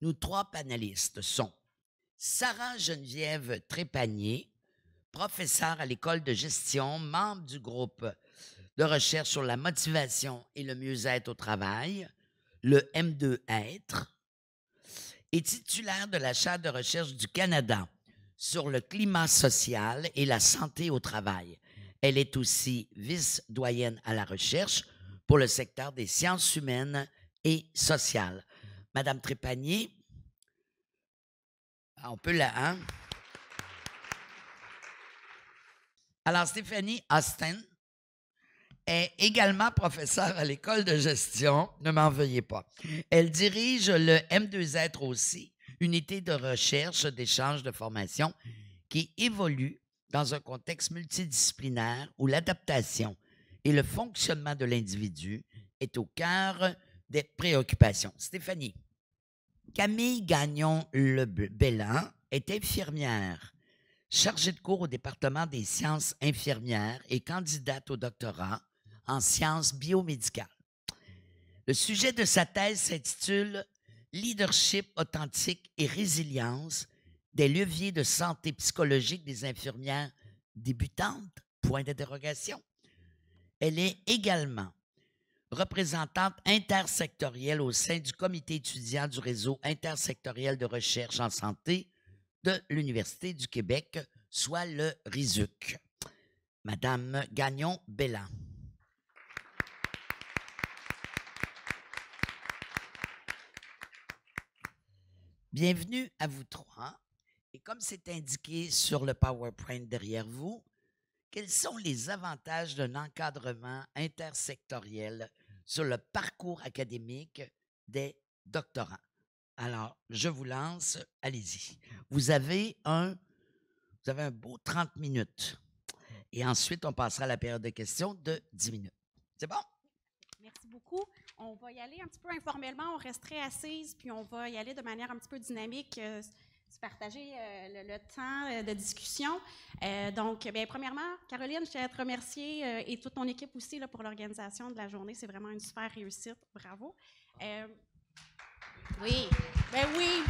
Nos trois panélistes sont Sarah Geneviève Trépanier, professeure à l'École de gestion, membre du groupe de recherche sur la motivation et le mieux-être au travail, le M2Être, et titulaire de la chaire de recherche du Canada sur le climat social et la santé au travail. Elle est aussi vice-doyenne à la recherche pour le secteur des sciences humaines et sociales. Madame Trépanier, on peut la... Hein? Alors, Stéphanie Austin est également professeure à l'École de gestion. Ne m'en veuillez pas. Elle dirige le M2Être aussi, unité de recherche, d'échange, de formation, qui évolue dans un contexte multidisciplinaire où l'adaptation et le fonctionnement de l'individu est au cœur des préoccupations. Stéphanie, Camille Gagnon-Lebellan est infirmière, chargée de cours au département des sciences infirmières et candidate au doctorat en sciences biomédicales. Le sujet de sa thèse s'intitule « Leadership authentique et résilience des leviers de santé psychologique des infirmières débutantes ?» Point d'interrogation. Elle est également représentante intersectorielle au sein du comité étudiant du réseau intersectoriel de recherche en santé de l'Université du Québec, soit le RISUQ. Madame Gagnon-Bellan. Bienvenue à vous trois. Et comme c'est indiqué sur le PowerPoint derrière vous, quels sont les avantages d'un encadrement intersectoriel sur le parcours académique des doctorants? Alors, je vous lance, allez-y. Vous avez un beau 30 minutes. Et ensuite, on passera à la période de questions de 10 minutes. C'est bon? Merci beaucoup. On va y aller un petit peu informellement, on resterait assise, puis on va y aller de manière un petit peu dynamique, se partager le temps de discussion. Donc, bien, premièrement, Caroline, je tiens à te remercier et toute ton équipe aussi là, pour l'organisation de la journée. C'est vraiment une super réussite. Bravo. Oui, ben oui.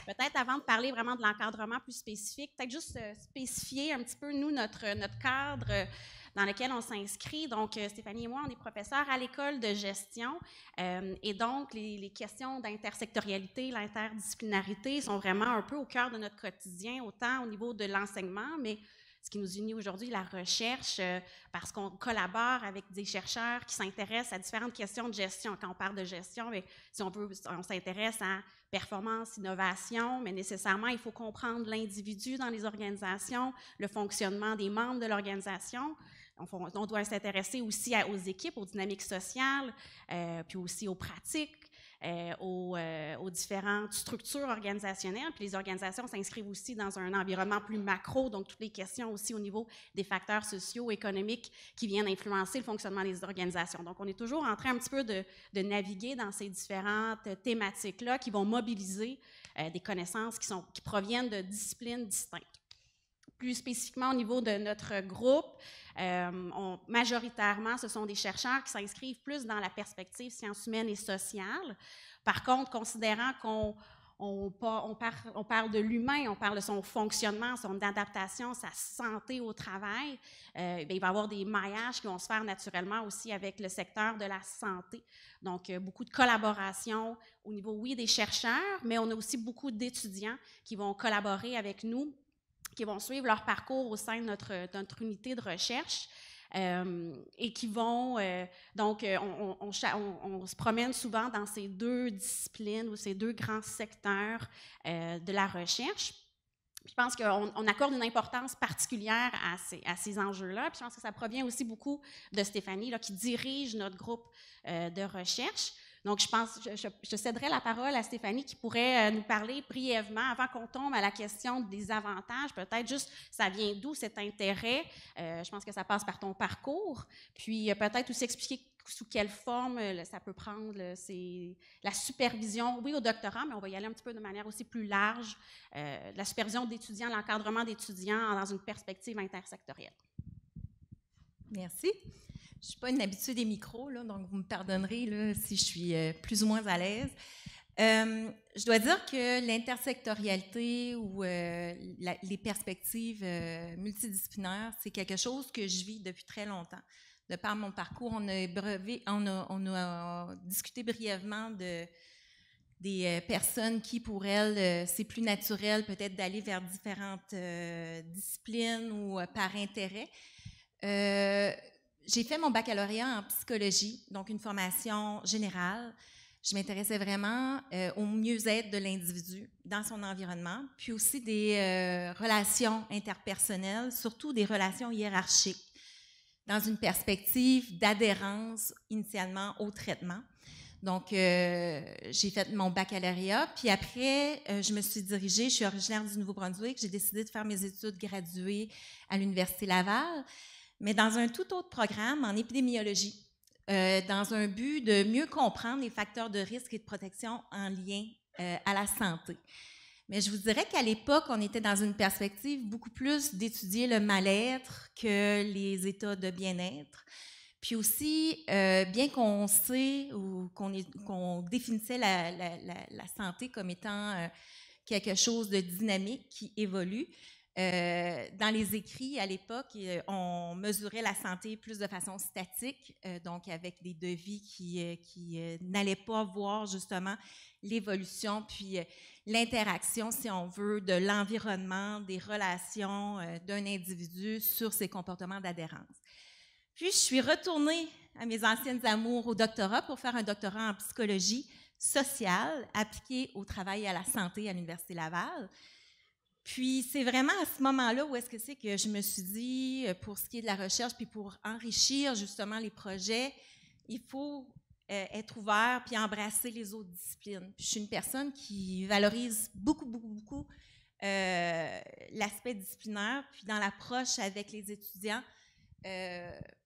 Peut-être avant de parler vraiment de l'encadrement plus spécifique, peut-être juste spécifier un petit peu, nous, notre cadre dans lequel on s'inscrit. Donc, Stéphanie et moi, on est professeurs à l'École de gestion et donc les questions d'intersectorialité, l'interdisciplinarité sont vraiment un peu au cœur de notre quotidien, autant au niveau de l'enseignement, mais ce qui nous unit aujourd'hui, la recherche, parce qu'on collabore avec des chercheurs qui s'intéressent à différentes questions de gestion. Quand on parle de gestion, mais si on s'intéresse à performance, innovation, mais nécessairement, il faut comprendre l'individu dans les organisations, le fonctionnement des membres de l'organisation. On doit s'intéresser aussi aux équipes, aux dynamiques sociales, puis aussi aux pratiques, aux différentes structures organisationnelles. Puis les organisations s'inscrivent aussi dans un environnement plus macro, donc toutes les questions aussi au niveau des facteurs sociaux, économiques qui viennent influencer le fonctionnement des organisations. Donc, on est toujours en train un petit peu de naviguer dans ces différentes thématiques-là qui vont mobiliser des connaissances qui proviennent de disciplines distinctes. Plus spécifiquement au niveau de notre groupe, majoritairement, ce sont des chercheurs qui s'inscrivent plus dans la perspective sciences humaines et sociales. Par contre, considérant qu'on parle de l'humain, on parle de son fonctionnement, son adaptation, sa santé au travail, bien, il va y avoir des maillages qui vont se faire naturellement aussi avec le secteur de la santé. Donc, beaucoup de collaboration au niveau, oui, des chercheurs, mais on a aussi beaucoup d'étudiants qui vont collaborer avec nous, qui vont suivre leur parcours au sein de notre unité de recherche et qui vont, donc, on se promène souvent dans ces deux disciplines ou ces deux grands secteurs de la recherche. Je pense qu'on accorde une importance particulière à ces enjeux-là. Puis je pense que ça provient aussi beaucoup de Stéphanie, là, qui dirige notre groupe de recherche. Donc, je céderai la parole à Stéphanie qui pourrait nous parler brièvement, avant qu'on tombe à la question des avantages, peut-être juste, ça vient d'où cet intérêt? Je pense que ça passe par ton parcours. Puis, peut-être aussi expliquer sous quelle forme ça peut prendre. C'est la supervision, oui, au doctorat, mais on va y aller un petit peu de manière aussi plus large, la supervision d'étudiants, l'encadrement d'étudiants dans une perspective intersectorielle. Merci. Je ne suis pas une habituée des micros, là, donc vous me pardonnerez là, si je suis plus ou moins à l'aise. Je dois dire que l'intersectorialité ou les perspectives multidisciplinaires, c'est quelque chose que je vis depuis très longtemps. De par mon parcours, on a discuté brièvement des personnes qui, pour elles, c'est plus naturel peut-être d'aller vers différentes disciplines ou par intérêt. J'ai fait mon baccalauréat en psychologie, donc une formation générale. Je m'intéressais vraiment au mieux-être de l'individu dans son environnement, puis aussi des relations interpersonnelles, surtout des relations hiérarchiques, dans une perspective d'adhérence initialement au traitement. Donc, j'ai fait mon baccalauréat, puis après, je me suis dirigée, je suis originaire du Nouveau-Brunswick, j'ai décidé de faire mes études graduées à l'Université Laval, mais dans un tout autre programme en épidémiologie, dans un but de mieux comprendre les facteurs de risque et de protection en lien à la santé. Mais je vous dirais qu'à l'époque, on était dans une perspective beaucoup plus d'étudier le mal-être que les états de bien-être. Puis aussi, bien qu'on sait ou qu'on définissait la santé comme étant quelque chose de dynamique qui évolue, dans les écrits à l'époque, on mesurait la santé plus de façon statique, donc avec des devis qui n'allaient pas voir justement l'évolution, puis l'interaction, si on veut, de l'environnement, des relations d'un individu sur ses comportements d'adhérence. Puis, je suis retournée à mes anciennes amours au doctorat pour faire un doctorat en psychologie sociale appliquée au travail et à la santé à l'Université Laval. Puis, c'est vraiment à ce moment-là où est-ce que je me suis dit, pour ce qui est de la recherche, puis pour enrichir justement les projets, il faut être ouvert puis embrasser les autres disciplines. Puis, je suis une personne qui valorise beaucoup l'aspect disciplinaire, puis dans l'approche avec les étudiants,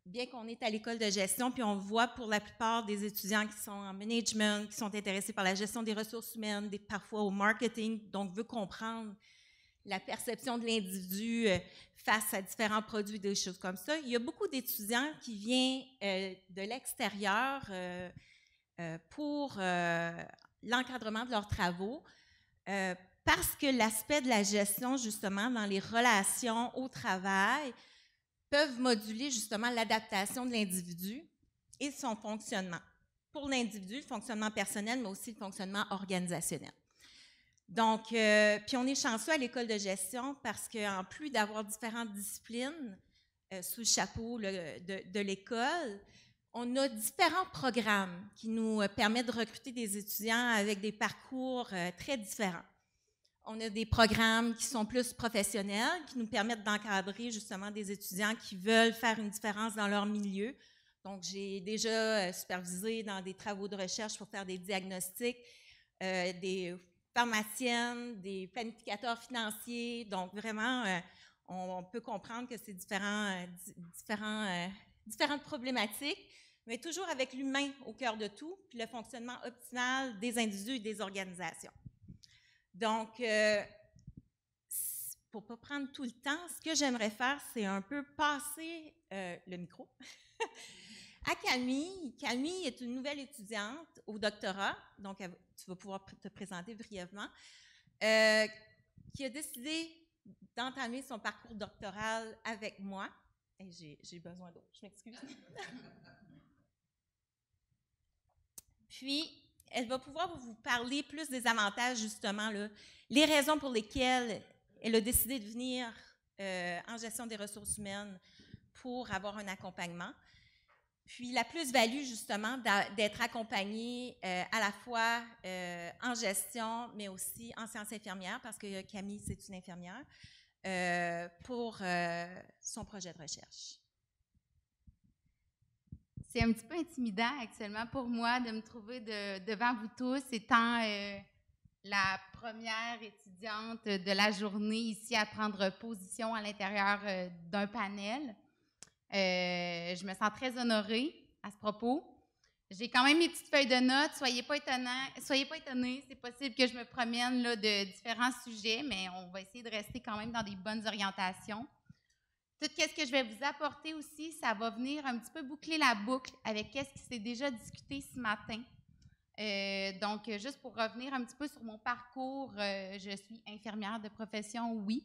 bien qu'on est à l'école de gestion, puis on voit pour la plupart des étudiants qui sont en management, qui sont intéressés par la gestion des ressources humaines, parfois au marketing, donc veut comprendre la perception de l'individu face à différents produits, des choses comme ça. Il y a beaucoup d'étudiants qui viennent de l'extérieur pour l'encadrement de leurs travaux, parce que l'aspect de la gestion, justement, dans les relations au travail, peuvent moduler justement l'adaptation de l'individu et son fonctionnement. Pour l'individu, le fonctionnement personnel, mais aussi le fonctionnement organisationnel. Donc, puis on est chanceux à l'école de gestion parce qu'en plus d'avoir différentes disciplines sous le chapeau de l'école, on a différents programmes qui nous permettent de recruter des étudiants avec des parcours très différents. On a des programmes qui sont plus professionnels, qui nous permettent d'encadrer justement des étudiants qui veulent faire une différence dans leur milieu. Donc, j'ai déjà supervisé dans des travaux de recherche pour faire des diagnostics, des pharmaciennes, des planificateurs financiers. Donc, vraiment, on peut comprendre que c'est différentes problématiques, mais toujours avec l'humain au cœur de tout, puis le fonctionnement optimal des individus et des organisations. Donc, pour ne pas prendre tout le temps, ce que j'aimerais faire, c'est un peu passer le micro à Camille. Camille est une nouvelle étudiante au doctorat, donc tu vas pouvoir te présenter brièvement, qui a décidé d'entamer son parcours doctoral avec moi. Et j'ai besoin d'eau, je m'excuse. Puis, elle va pouvoir vous parler plus des avantages, justement, là, les raisons pour lesquelles elle a décidé de venir en gestion des ressources humaines pour avoir un accompagnement. Puis, la plus-value, justement, d'être accompagnée à la fois en gestion, mais aussi en sciences infirmières, parce que Camille, c'est une infirmière, pour son projet de recherche. C'est un petit peu intimidant actuellement pour moi de me trouver devant vous tous, étant la première étudiante de la journée ici à prendre position à l'intérieur d'un panel. Je me sens très honorée à ce propos. J'ai quand même mes petites feuilles de notes. Soyez pas étonnés. C'est possible que je me promène là, de différents sujets, mais on va essayer de rester quand même dans des bonnes orientations. Tout ce que je vais vous apporter aussi, ça va venir un petit peu boucler la boucle avec ce qui s'est déjà discuté ce matin. Donc, juste pour revenir un petit peu sur mon parcours, je suis infirmière de profession, oui.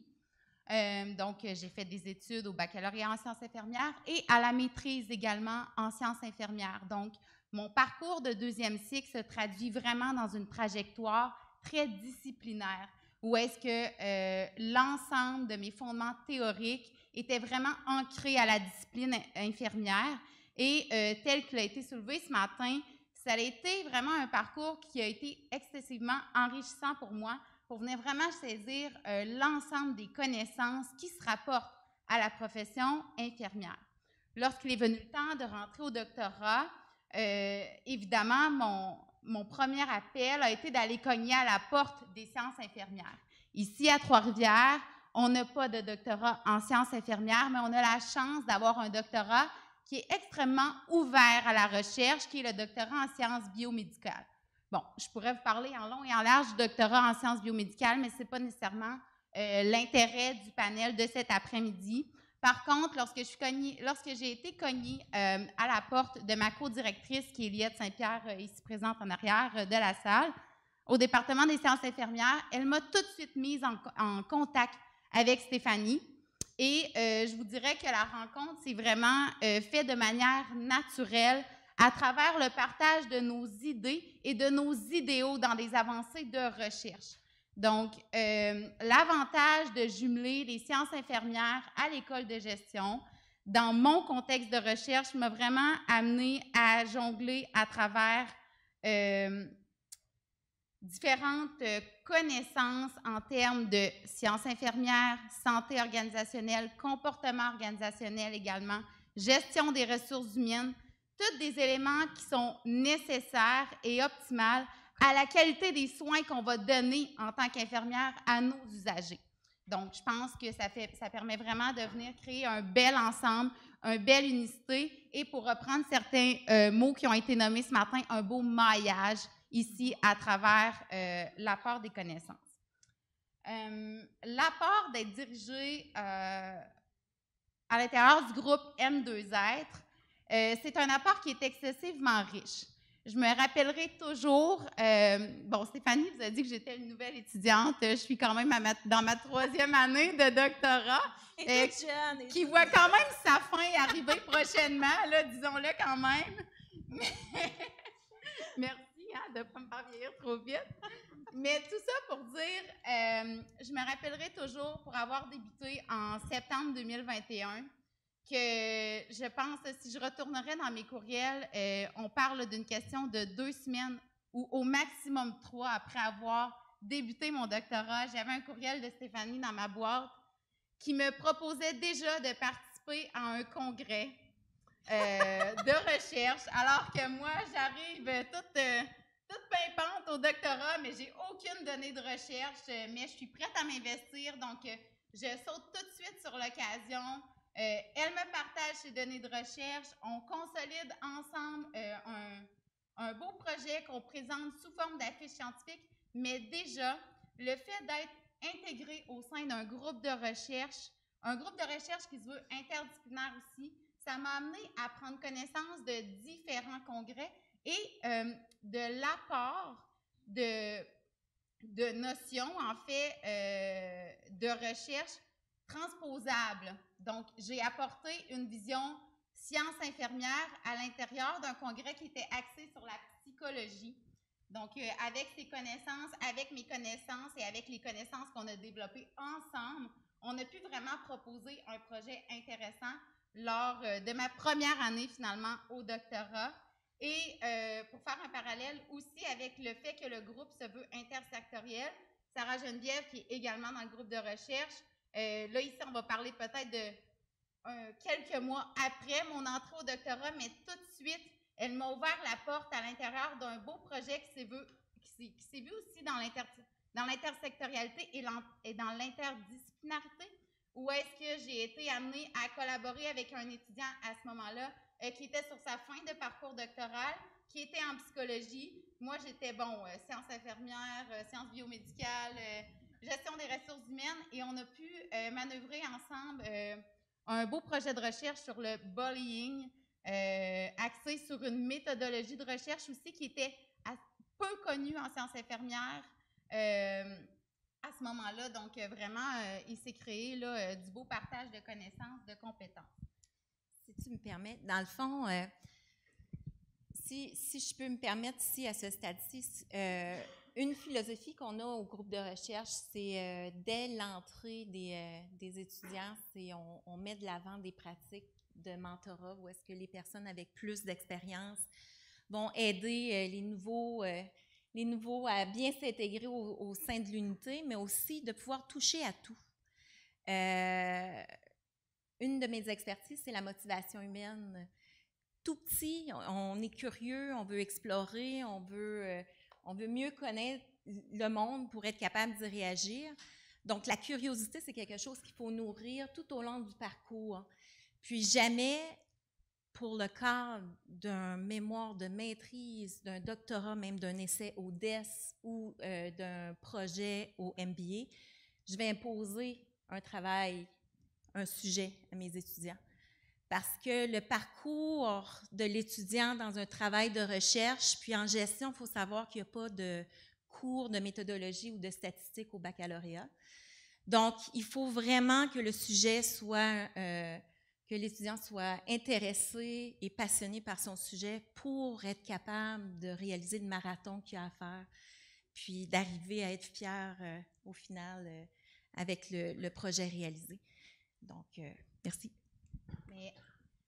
Donc, j'ai fait des études au baccalauréat en sciences infirmières et à la maîtrise également en sciences infirmières. Donc, mon parcours de deuxième cycle se traduit vraiment dans une trajectoire très disciplinaire, où est-ce que l'ensemble de mes fondements théoriques était vraiment ancré à la discipline infirmière. Et tel qu'il a été soulevé ce matin, ça a été vraiment un parcours qui a été excessivement enrichissant pour moi, pour venir vraiment saisir l'ensemble des connaissances qui se rapportent à la profession infirmière. Lorsqu'il est venu le temps de rentrer au doctorat, évidemment, mon premier appel a été d'aller cogner à la porte des sciences infirmières. Ici, à Trois-Rivières, on n'a pas de doctorat en sciences infirmières, mais on a la chance d'avoir un doctorat qui est extrêmement ouvert à la recherche, qui est le doctorat en sciences biomédicales. Bon, je pourrais vous parler en long et en large du doctorat en sciences biomédicales, mais ce n'est pas nécessairement l'intérêt du panel de cet après-midi. Par contre, lorsque j'ai été cognée à la porte de ma co-directrice, qui est Liette Saint-Pierre, ici présente en arrière de la salle, au département des sciences infirmières, elle m'a tout de suite mise en contact avec Stéphanie. Et je vous dirais que la rencontre s'est vraiment faite de manière naturelle à travers le partage de nos idées et de nos idéaux dans des avancées de recherche. Donc, l'avantage de jumeler les sciences infirmières à l'école de gestion, dans mon contexte de recherche, m'a vraiment amené à jongler à travers différentes connaissances en termes de sciences infirmières, santé organisationnelle, comportement organisationnel également, gestion des ressources humaines, tous des éléments qui sont nécessaires et optimales à la qualité des soins qu'on va donner en tant qu'infirmière à nos usagers. Donc, je pense que ça permet vraiment de venir créer un bel ensemble, une belle unicité et, pour reprendre certains mots qui ont été nommés ce matin, un beau maillage ici à travers l'apport des connaissances. L'apport d'être dirigé à l'intérieur du groupe M2Être, c'est un apport qui est excessivement riche. Je me rappellerai toujours, bon, Stéphanie vous a dit que j'étais une nouvelle étudiante, je suis quand même dans ma 3e année de doctorat, qui voit quand même sa fin arriver prochainement, là, disons-le quand même. Merci de ne pas me faire vieillir trop vite. Mais tout ça pour dire, je me rappellerai toujours, pour avoir débuté en septembre 2021, que je pense, si je retournerais dans mes courriels, on parle d'une question de 2 semaines ou au maximum 3 après avoir débuté mon doctorat. J'avais un courriel de Stéphanie dans ma boîte qui me proposait déjà de participer à un congrès de recherche, alors que moi, j'arrive toute pimpante au doctorat, mais j'ai aucune donnée de recherche, mais je suis prête à m'investir, donc je saute tout de suite sur l'occasion. Elle me partage ses données de recherche, on consolide ensemble un beau projet qu'on présente sous forme d'affiche scientifique, mais déjà, le fait d'être intégré au sein d'un groupe de recherche, un groupe de recherche qui se veut interdisciplinaire aussi, ça m'a amené à prendre connaissance de différents congrès et de l'apport de notions, en fait, de recherche transposable. Donc, j'ai apporté une vision science infirmière à l'intérieur d'un congrès qui était axé sur la psychologie. Donc, avec ces connaissances, avec mes connaissances et avec les connaissances qu'on a développées ensemble, on a pu vraiment proposer un projet intéressant lors de ma première année, finalement, au doctorat. Et pour faire un parallèle aussi avec le fait que le groupe se veut intersectoriel, Sarah Geneviève, qui est également dans le groupe de recherche, là, ici, on va parler peut-être de quelques mois après mon entrée au doctorat, mais tout de suite, elle m'a ouvert la porte à l'intérieur d'un beau projet qui s'est vu aussi dans l'intersectorialité et dans l'interdisciplinarité, où est-ce que j'ai été amenée à collaborer avec un étudiant à ce moment-là qui était sur sa fin de parcours doctoral, qui était en psychologie. Moi, j'étais, sciences infirmières, sciences biomédicales, gestion des ressources humaines, et on a pu manœuvrer ensemble un beau projet de recherche sur le bullying, axé sur une méthodologie de recherche aussi qui était peu connue en sciences infirmières à ce moment-là. Donc, vraiment, il s'est créé là, du beau partage de connaissances, de compétences. Si tu me permets, dans le fond, si je peux me permettre ici, à ce stade-ci, une philosophie qu'on a au groupe de recherche, c'est dès l'entrée des étudiants, c'est on met de l'avant des pratiques de mentorat où est-ce que les personnes avec plus d'expérience vont aider les nouveaux à bien s'intégrer au sein de l'unité, mais aussi de pouvoir toucher à tout. Une de mes expertises, c'est la motivation humaine. Tout petit, on est curieux, on veut explorer, on veut mieux connaître le monde pour être capable d'y réagir. Donc, la curiosité, c'est quelque chose qu'il faut nourrir tout au long du parcours. Puis jamais, pour le cadre d'un mémoire de maîtrise, d'un doctorat, même d'un essai au DES ou d'un projet au MBA, je vais imposer un travail, un sujet à mes étudiants. Parce que le parcours de l'étudiant dans un travail de recherche, puis en gestion, il faut savoir qu'il n'y a pas de cours de méthodologie ou de statistique au baccalauréat. Donc, il faut vraiment que le sujet soit, que l'étudiant soit intéressé et passionné par son sujet pour être capable de réaliser le marathon qu'il a à faire, puis d'arriver à être fier au final avec le projet réalisé. Donc, merci.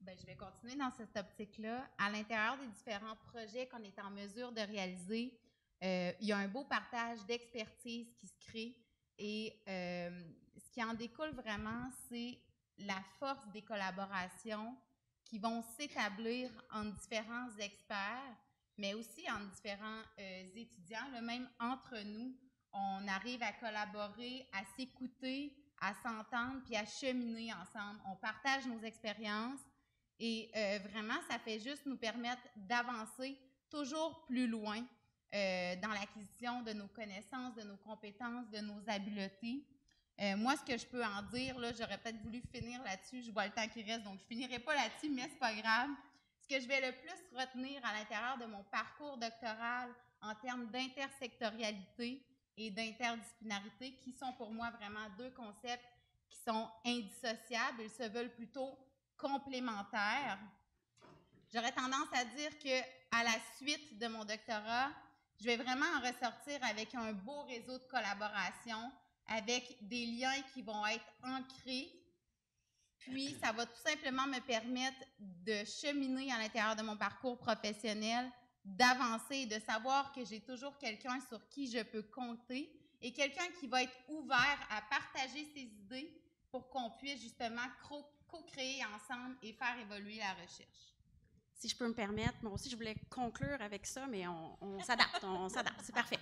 Mais je vais continuer dans cette optique-là. À l'intérieur des différents projets qu'on est en mesure de réaliser, il y a un beau partage d'expertise qui se crée et ce qui en découle vraiment, c'est la force des collaborations qui vont s'établir entre différents experts, mais aussi entre différents étudiants. Là, même entre nous, on arrive à collaborer, à s'écouter, à s'entendre puis à cheminer ensemble. On partage nos expériences et vraiment, ça fait juste nous permettre d'avancer toujours plus loin dans l'acquisition de nos connaissances, de nos compétences, de nos habiletés. Moi, ce que je peux en dire, là, j'aurais peut-être voulu finir là-dessus. Je vois le temps qui reste, donc je ne finirai pas là-dessus, mais ce n'est pas grave. Ce que je vais le plus retenir à l'intérieur de mon parcours doctoral en termes d'intersectorialité et d'interdisciplinarité, qui sont pour moi vraiment deux concepts qui sont indissociables. Ils se veulent plutôt complémentaires. J'aurais tendance à dire qu'à la suite de mon doctorat, je vais vraiment en ressortir avec un beau réseau de collaboration, avec des liens qui vont être ancrés. Puis, ça va tout simplement me permettre de cheminer à l'intérieur de mon parcours professionnel, d'avancer et de savoir que j'ai toujours quelqu'un sur qui je peux compter et quelqu'un qui va être ouvert à partager ses idées pour qu'on puisse justement co-créer ensemble et faire évoluer la recherche. Si je peux me permettre, moi aussi, je voulais conclure avec ça, mais on s'adapte, c'est parfait.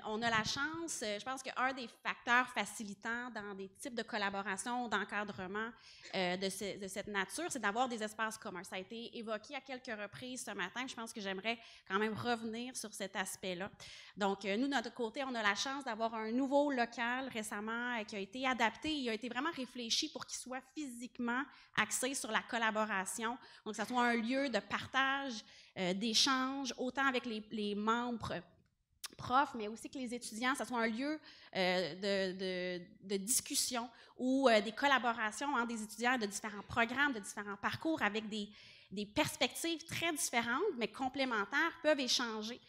On a la chance, je pense qu'un des facteurs facilitants dans des types de collaboration, d'encadrement de cette nature, c'est d'avoir des espaces communs. Ça a été évoqué à quelques reprises ce matin. Je pense que j'aimerais quand même revenir sur cet aspect-là. Donc, nous, de notre côté, on a la chance d'avoir un nouveau local récemment qui a été adapté. Il a été vraiment réfléchi pour qu'il soit physiquement axé sur la collaboration. Donc, que ça soit un lieu de partage, d'échange, autant avec les membres profs, mais aussi que les étudiants, ça soit un lieu de discussion ou des collaborations entre des étudiants de différents programmes, de différents parcours avec des perspectives très différentes, mais complémentaires, peuvent échanger.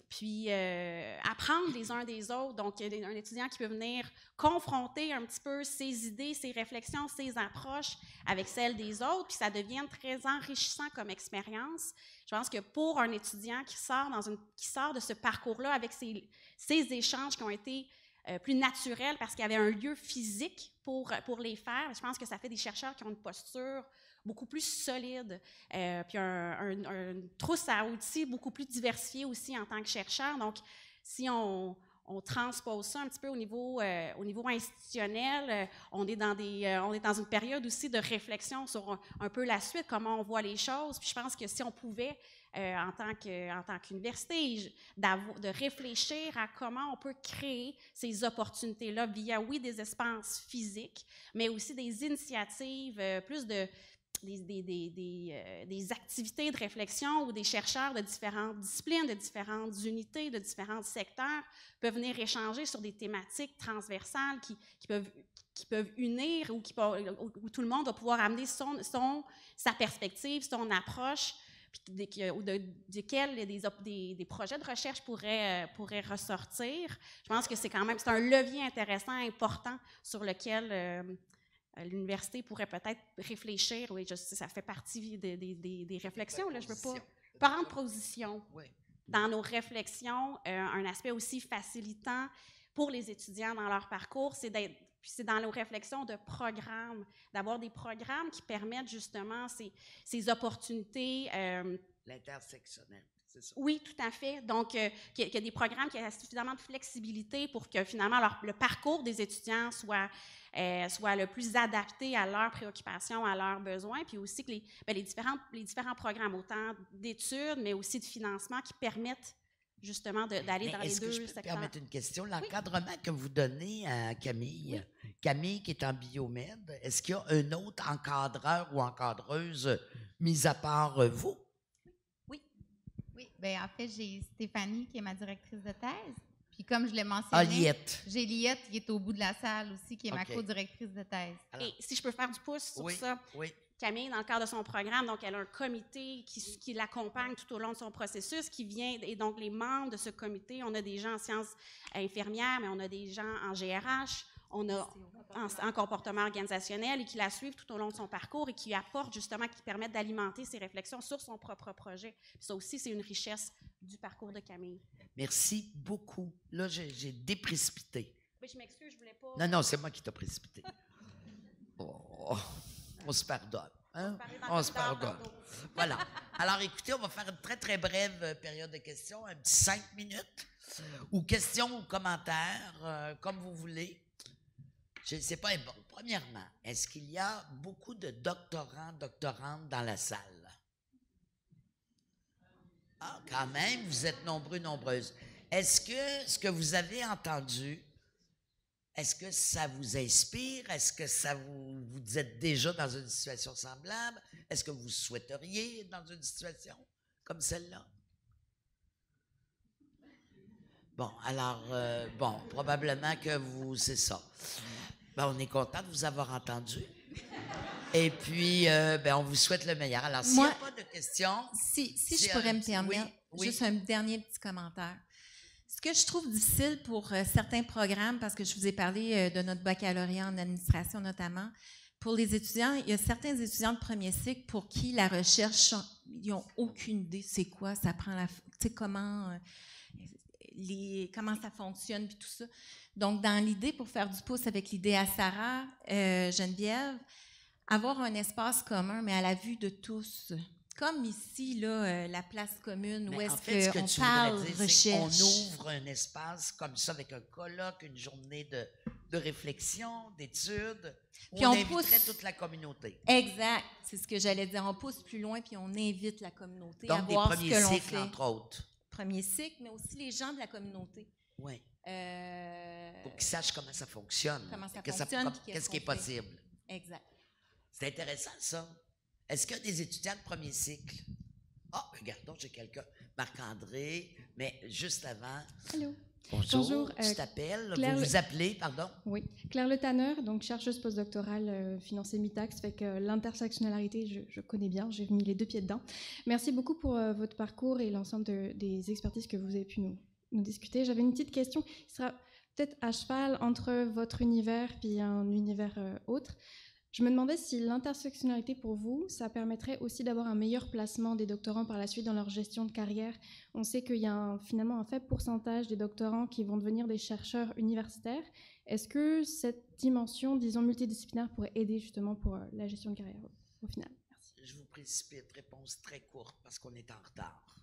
Puis apprendre les uns des autres. Donc, il y a un étudiant qui peut venir confronter un petit peu ses idées, ses réflexions, ses approches avec celles des autres, puis ça devient très enrichissant comme expérience. Je pense que pour un étudiant qui sort de ce parcours-là avec ces échanges qui ont été plus naturels parce qu'il y avait un lieu physique pour les faire, je pense que ça fait des chercheurs qui ont une posture beaucoup plus solide, puis une trousse à outils beaucoup plus diversifiée aussi en tant que chercheur. Donc, si on transpose ça un petit peu au niveau institutionnel, on est dans une période aussi de réflexion sur un peu la suite, comment on voit les choses. Puis je pense que si on pouvait en tant qu'université, de réfléchir à comment on peut créer ces opportunités-là via, oui, des espaces physiques, mais aussi des initiatives, plus des activités de réflexion où des chercheurs de différentes disciplines, de différentes unités, de différents secteurs peuvent venir échanger sur des thématiques transversales qui peuvent unir où tout le monde va pouvoir amener sa perspective, son approche, desquels des projets de recherche pourraient ressortir. Je pense que c'est un levier intéressant, important, sur lequel l'université pourrait peut-être réfléchir. Oui, ça fait partie des réflexions. Là, je ne veux pas prendre position. Oui. Dans nos réflexions, un aspect aussi facilitant pour les étudiants dans leur parcours, c'est dans nos réflexions de programmes, d'avoir des programmes qui permettent justement ces opportunités. L'intersectionnel, c'est ça. Oui, tout à fait. Donc, qu'il y a des programmes qui ont suffisamment de flexibilité pour que finalement le parcours des étudiants soit le plus adapté à leurs préoccupations, à leurs besoins, puis aussi que les différents programmes, autant d'études, mais aussi de financement, qui permettent justement d'aller dans les deux secteurs. Est-ce que je peux te permettre une question? L'encadrement que vous donnez à Camille, Camille qui est en biomède, est-ce qu'il y a un autre encadreur ou encadreuse, mis à part vous? Oui. Bien, en fait, j'ai Stéphanie qui est ma directrice de thèse. Puis comme je l'ai mentionné, Liette. J'ai Liette qui est au bout de la salle aussi, qui est ma co-directrice de thèse. Alors, et si je peux faire du pouce sur ça, oui. Camille, dans le cadre de son programme, donc elle a un comité qui l'accompagne tout au long de son processus, et donc les membres de ce comité, on a des gens en sciences infirmières, mais on a des gens en GRH, on a en comportement organisationnel et qui la suivent tout au long de son parcours et qui apportent justement, qui permettent d'alimenter ses réflexions sur son propre projet. Puis ça aussi, c'est une richesse du parcours de Camille. Merci beaucoup. Là, j'ai déprécipité. Mais je m'excuse, je voulais pas... Non, c'est moi qui t'ai précipité. Oh, on se pardonne. Hein? On se pardonne. Voilà. Alors, écoutez, on va faire une très, très brève période de questions, un petit 5 minutes, ou questions ou commentaires, comme vous voulez. Je ne sais pas. Bon, premièrement, est-ce qu'il y a beaucoup de doctorants, doctorantes dans la salle? Ah, quand même, vous êtes nombreux, nombreuses. Est-ce que ce que vous avez entendu, est-ce que ça vous inspire? Est-ce que vous êtes déjà dans une situation semblable? Est-ce que vous souhaiteriez être dans une situation comme celle-là? Bon, alors, probablement que c'est ça. Ben, on est content de vous avoir entendu. Et puis, on vous souhaite le meilleur. Alors, s'il n'y a pas de questions... Si je pourrais me permettre, juste un dernier petit commentaire. Ce que je trouve difficile pour certains programmes, parce que je vous ai parlé de notre baccalauréat en administration notamment, pour les étudiants, il y a certains étudiants de premier cycle pour qui la recherche, ils n'ont aucune idée c'est quoi, ça prend comment ça fonctionne, puis tout ça. Donc, dans l'idée, pour faire du pouce avec l'idée à Sarah, Geneviève, avoir un espace commun, mais à la vue de tous. Comme ici, là, la place commune, où est-ce qu'on parle recherche. On ouvre un espace comme ça avec un colloque, une journée de réflexion, d'études, où on inviterait toute la communauté. Exact, c'est ce que j'allais dire. On pousse plus loin, puis on invite la communauté à voir ce que l'on fait. Donc, des premiers cycles, entre autres. Premier cycle, mais aussi les gens de la communauté. Oui. Pour qu'ils sachent comment ça fonctionne. Qu'est-ce qui est possible. Exact. C'est intéressant, ça. Est-ce qu'il y a des étudiants de premier cycle? Ah, regardons, j'ai quelqu'un. Marc-André, mais juste avant. Allô. Bonjour. Tu t'appelles? Vous vous appelez, pardon? Oui. Claire Le Tanner, donc chercheuse postdoctorale financée MITAX, fait que l'intersectionnalité, je connais bien, j'ai mis les 2 pieds dedans. Merci beaucoup pour votre parcours et l'ensemble des expertises que vous avez pu nous discuter. J'avais une petite question qui sera peut-être à cheval entre votre univers puis un univers autre. Je me demandais si l'intersectionnalité pour vous, ça permettrait aussi d'avoir un meilleur placement des doctorants par la suite dans leur gestion de carrière. On sait qu'il y a finalement un faible pourcentage des doctorants qui vont devenir des chercheurs universitaires. Est-ce que cette dimension, disons, multidisciplinaire pourrait aider justement pour la gestion de carrière au final? Merci. Je vous précipite, réponse très courte parce qu'on est en retard.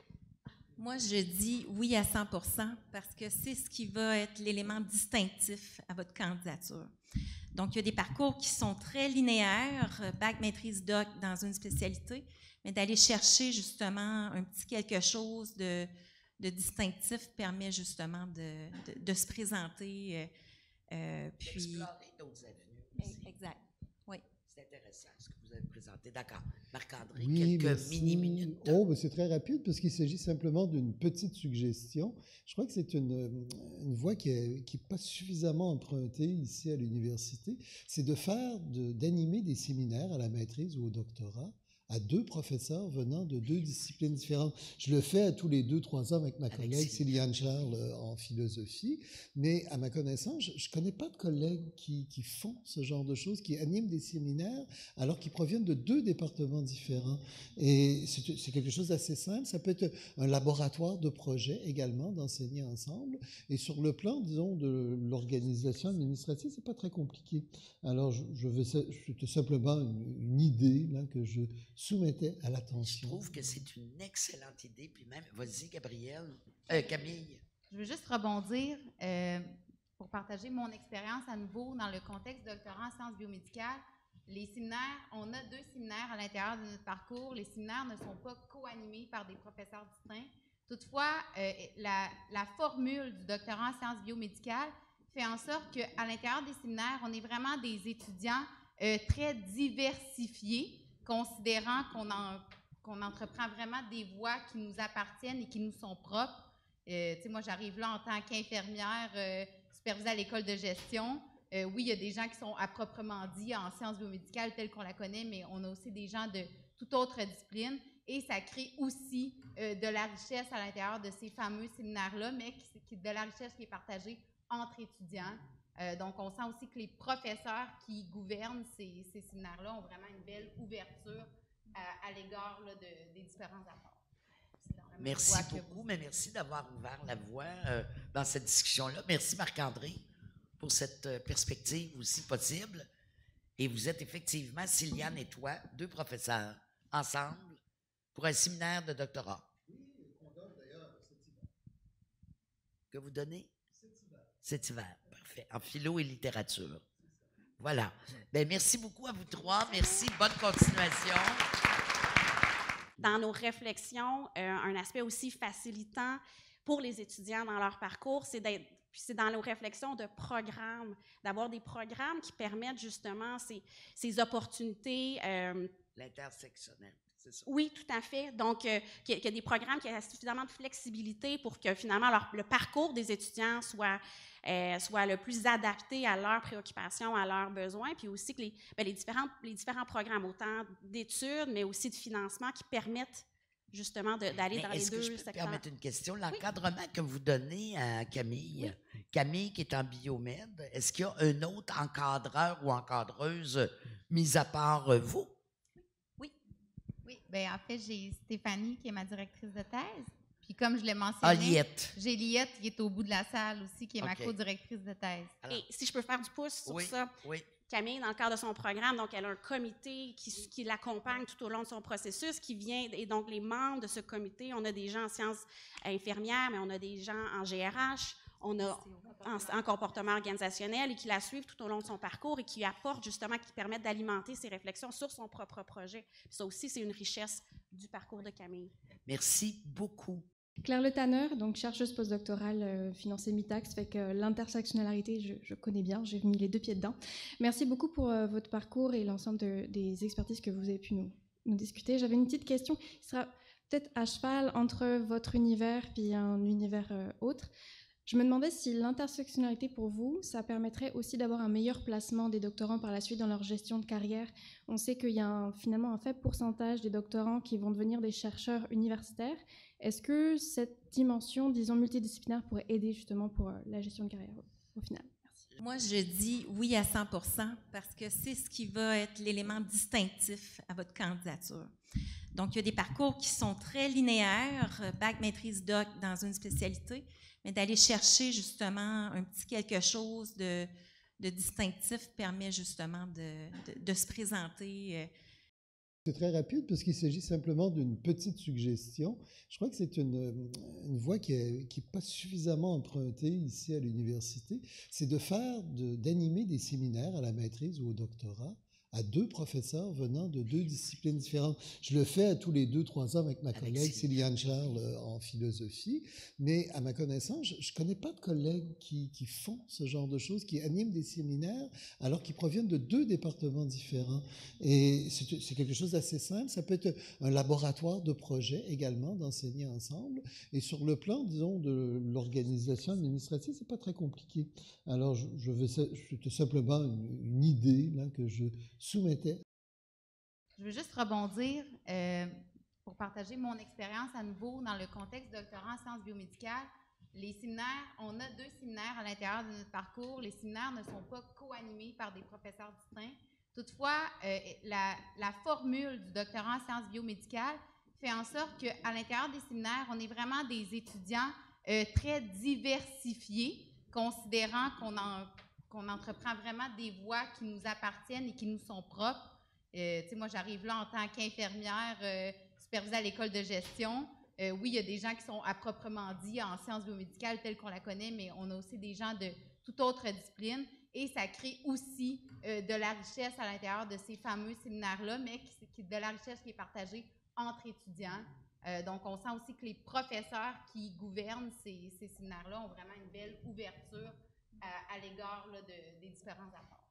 Moi, je dis oui à 100% parce que c'est ce qui va être l'élément distinctif à votre candidature. Donc, il y a des parcours qui sont très linéaires, bac, maîtrise, doc dans une spécialité, mais d'aller chercher justement un petit quelque chose de distinctif permet justement de se présenter. Puis Explorer d'autres avenues aussi. Exact. Oui. C'est intéressant ce que vous avez présenté. D'accord. Marc-André, Oui, quelques mini-minutes. Oh, ben c'est très rapide parce qu'il s'agit simplement d'une petite suggestion. Je crois que c'est une voie qui n'est pas suffisamment empruntée ici à l'université. C'est d'animer des séminaires à la maîtrise ou au doctorat à 2 professeurs venant de 2 disciplines différentes. Je le fais à tous les 2-3 ans avec ma collègue Céliane Charles en philosophie, mais à ma connaissance, je ne connais pas de collègues qui font ce genre de choses, qui animent des séminaires alors qu'ils proviennent de 2 départements différents. Et c'est quelque chose d'assez simple. Ça peut être un laboratoire de projet également, d'enseigner ensemble. Et sur le plan, disons, de l'organisation administrative, c'est pas très compliqué. Alors, c'était simplement une idée là, que je soumettais à l'attention. Je trouve que c'est une excellente idée. Puis même, vas-y, Camille. Je veux juste rebondir pour partager mon expérience à nouveau dans le contexte doctorat en sciences biomédicales. Les séminaires, on a 2 séminaires à l'intérieur de notre parcours. Les séminaires ne sont pas co-animés par des professeurs distincts. Toutefois, la formule du doctorat en sciences biomédicales fait en sorte qu'à l'intérieur des séminaires, on est vraiment des étudiants très diversifiés, considérant qu'on entreprend vraiment des voies qui nous appartiennent et qui nous sont propres. Moi, j'arrive là en tant qu'infirmière supervisée à l'école de gestion. Oui, il y a des gens qui sont à proprement dit en sciences biomédicales telle qu'on la connaît, mais on a aussi des gens de toute autre discipline. Et ça crée aussi de la richesse à l'intérieur de ces fameux séminaires-là, mais de la richesse qui est partagée entre étudiants. Donc, on sent aussi que les professeurs qui gouvernent ces séminaires-là ont vraiment une belle ouverture à l'égard des différents apports. Merci beaucoup, mais merci d'avoir ouvert la voie dans cette discussion-là. Merci Marc-André pour cette perspective aussi possible. Et vous êtes effectivement, Céliane et toi, 2 professeurs ensemble pour un séminaire de doctorat. Oui, on donne d'ailleurs cet hiver. Que vous donnez? Cet hiver. Cet hiver, parfait. En philo et littérature. Voilà. Bien, merci beaucoup à vous 3. Merci. Bonne continuation. Dans nos réflexions, un aspect aussi facilitant pour les étudiants dans leur parcours, c'est dans nos réflexions de programmes, d'avoir des programmes qui permettent justement ces opportunités. L'intersectionnel, c'est ça. Oui, tout à fait. Donc, qu'il y a des programmes qui aient suffisamment de flexibilité pour que finalement le parcours des étudiants soit le plus adapté à leurs préoccupations, à leurs besoins, puis aussi que les différents programmes, autant d'études, mais aussi de financement, qui permettent justement d'aller dans les 2 secteurs. Est-ce que je peux permettre une question? L'encadrement que vous donnez à Camille, Camille qui est en biomède, est-ce qu'il y a un autre encadreur ou encadreuse, mis à part vous? Oui. Bien, en fait, j'ai Stéphanie qui est ma directrice de thèse. Puis comme je l'ai mentionné, Liette. J'ai Liette qui est au bout de la salle aussi, qui est ma co-directrice de thèse. Alors, et si je peux faire du pouce sur ça, oui. Camille, dans le cadre de son programme, donc elle a un comité qui l'accompagne tout au long de son processus, qui vient, et donc les membres de ce comité, on a des gens en sciences infirmières, mais on a des gens en GRH, on a en comportement organisationnel, et qui la suivent tout au long de son parcours et qui apportent justement, qui permettent d'alimenter ses réflexions sur son propre projet. Puis ça aussi, c'est une richesse du parcours de Camille. Merci beaucoup. Claire Le Tanner, donc chercheuse postdoctorale financée Mitacs, fait que l'intersectionnalité, je connais bien, j'ai mis les 2 pieds dedans. Merci beaucoup pour votre parcours et l'ensemble des expertises que vous avez pu nous discuter. J'avais une petite question qui sera peut-être à cheval entre votre univers et un univers autre. Je me demandais si l'intersectionnalité pour vous, ça permettrait aussi d'avoir un meilleur placement des doctorants par la suite dans leur gestion de carrière. On sait qu'il y a finalement un faible pourcentage des doctorants qui vont devenir des chercheurs universitaires. Est-ce que cette dimension, disons, multidisciplinaire pourrait aider justement pour la gestion de carrière au final? Merci. Moi, je dis oui à 100% parce que c'est ce qui va être l'élément distinctif à votre candidature. Donc, il y a des parcours qui sont très linéaires, bac, maîtrise, doc dans une spécialité, mais d'aller chercher justement un petit quelque chose de distinctif permet justement de se présenter C'est très rapide parce qu'il s'agit simplement d'une petite suggestion. Je crois que c'est une voie qui n'est pas suffisamment empruntée ici à l'université. C'est d'animer des séminaires à la maîtrise ou au doctorat à 2 professeurs venant de 2 disciplines différentes. Je le fais à tous les 2-3 ans avec ma collègue Céliane Charles en philosophie, mais à ma connaissance, je ne connais pas de collègues qui font ce genre de choses, qui animent des séminaires alors qu'ils proviennent de 2 départements différents. Et c'est quelque chose d'assez simple. Ça peut être un laboratoire de projet également, d'enseigner ensemble. Et sur le plan, disons, de l'organisation administrative, c'est pas très compliqué. Alors, c'était simplement une idée là, que je soumettais. Je veux juste rebondir pour partager mon expérience à nouveau dans le contexte doctorat en sciences biomédicales. Les séminaires, on a 2 séminaires à l'intérieur de notre parcours. Les séminaires ne sont pas co-animés par des professeurs distincts. Toutefois, la formule du doctorat en sciences biomédicales fait en sorte qu'à l'intérieur des séminaires, on est vraiment des étudiants très diversifiés, considérant qu'on entreprend vraiment des voies qui nous appartiennent et qui nous sont propres. Moi, j'arrive là en tant qu'infirmière supervisée à l'école de gestion. Oui, il y a des gens qui sont à proprement dit en sciences biomédicales telles qu'on la connaît, mais on a aussi des gens de toute autre discipline. Et ça crée aussi de la richesse à l'intérieur de ces fameux séminaires-là, mais de la richesse qui est partagée entre étudiants. Donc, on sent aussi que les professeurs qui gouvernent ces séminaires-là ont vraiment une belle ouverture à l'égard des différents apports.